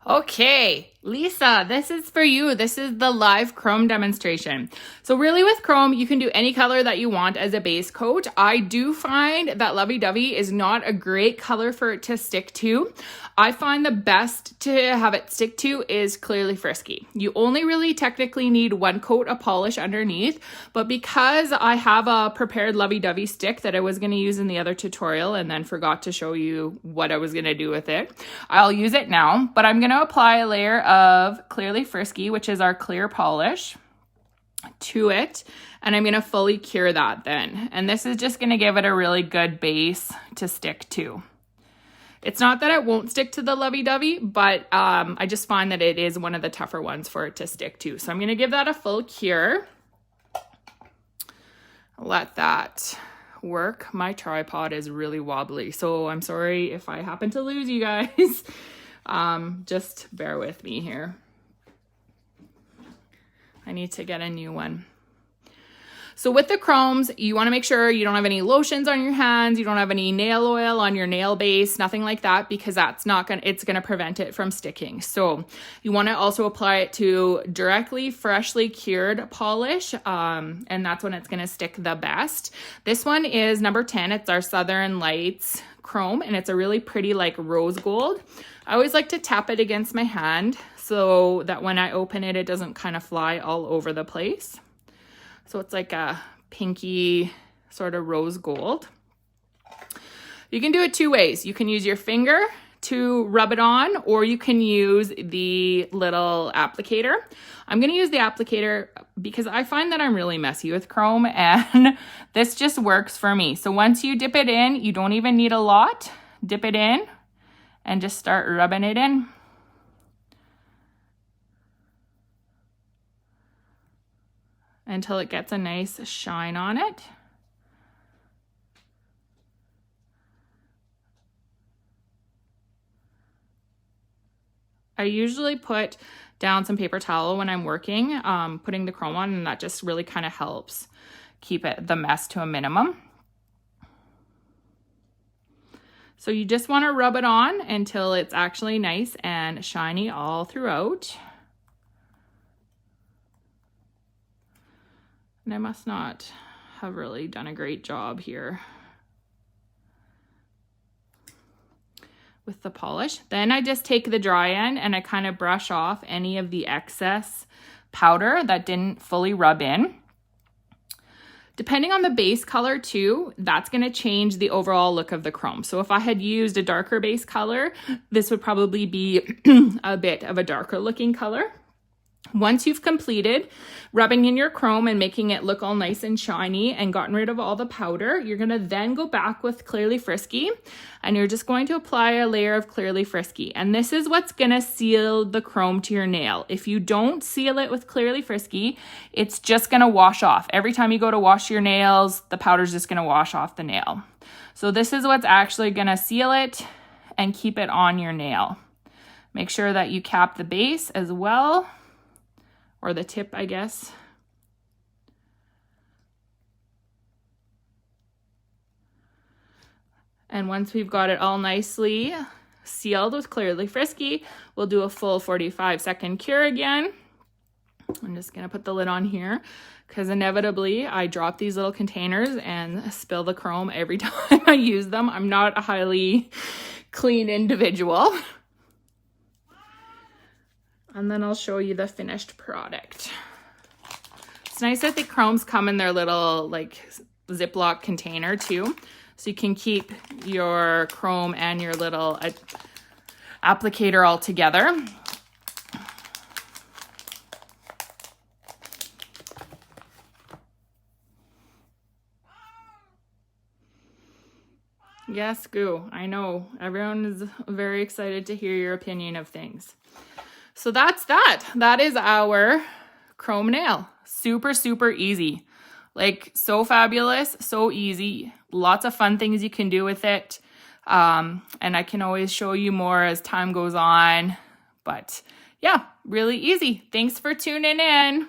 Okay, Lisa, this is for you. This is the live chrome demonstration. So really with chrome, you can do any color that you want as a base coat. I do find that Lovee Dovee is not a great color for it to stick to. I find the best to have it stick to is Clearly Frisky. You only really technically need one coat of polish underneath, but because I have a prepared Lovee Dovee stick that I was going to use in the other tutorial and then forgot to show you what I was going to do with it, I'll use it now, but I'm going to apply a layer of Clearly Frisky, which is our clear polish, to it, and I'm going to fully cure that then. And this is just going to give it a really good base to stick to. It's not that it won't stick to the Lovee Dovee, but I just find that it is one of the tougher ones for it to stick to. So I'm going to give that a full cure. Let that work. My tripod is really wobbly, so I'm sorry if I happen to lose you guys. Just bear with me here. I need to get a new one. So with the chromes, you want to make sure you don't have any lotions on your hands, you don't have any nail oil on your nail base, nothing like that, because it's going to prevent it from sticking. So you want to also apply it to directly freshly cured polish, and that's when it's going to stick the best. This one is number 10. It's our Southern Lights chrome, and it's a really pretty like rose gold. I always like to tap it against my hand so that when I open it, it doesn't kind of fly all over the place. So it's like a pinky sort of rose gold. You can do it two ways. You can use your finger to rub it on, or you can use the little applicator. I'm going to use the applicator because I find that I'm really messy with chrome, and this just works for me. So once you dip it in, you don't even need a lot. Dip it in and just start rubbing it in. Until it gets a nice shine on it. I usually put down some paper towel when I'm working, putting the chrome on, and that just really kind of helps keep the mess to a minimum. So you just want to rub it on until it's actually nice and shiny all throughout. And I must not have really done a great job here with the polish. Then I just take the dry end and I kind of brush off any of the excess powder that didn't fully rub in. Depending on the base color too, that's going to change the overall look of the chrome. So if I had used a darker base color, this would probably be a bit of a darker looking color. Once you've completed rubbing in your chrome and making it look all nice and shiny and gotten rid of all the powder, you're going to then go back with Clearly Frisky, and you're just going to apply a layer of Clearly Frisky. And this is what's going to seal the chrome to your nail. If you don't seal it with Clearly Frisky, it's just going to wash off. Every time you go to wash your nails, the powder's just going to wash off the nail. So this is what's actually going to seal it and keep it on your nail. Make sure that you cap the base as well. Or the tip, I guess. And once we've got it all nicely sealed with Clearly Frisky, we'll do a full 45-second cure again. I'm just gonna put the lid on here because inevitably I drop these little containers and spill the chrome every time I use them. I'm not a highly clean individual. And then I'll show you the finished product. It's nice that the chromes come in their little like Ziploc container too. So you can keep your chrome and your little applicator all together. Yes, Goo, I know. Everyone is very excited to hear your opinion of things. So that's that. That is our chrome nail. Super, super easy. Like so fabulous, so easy. Lots of fun things you can do with it. And I can always show you more as time goes on. But yeah, really easy. Thanks for tuning in.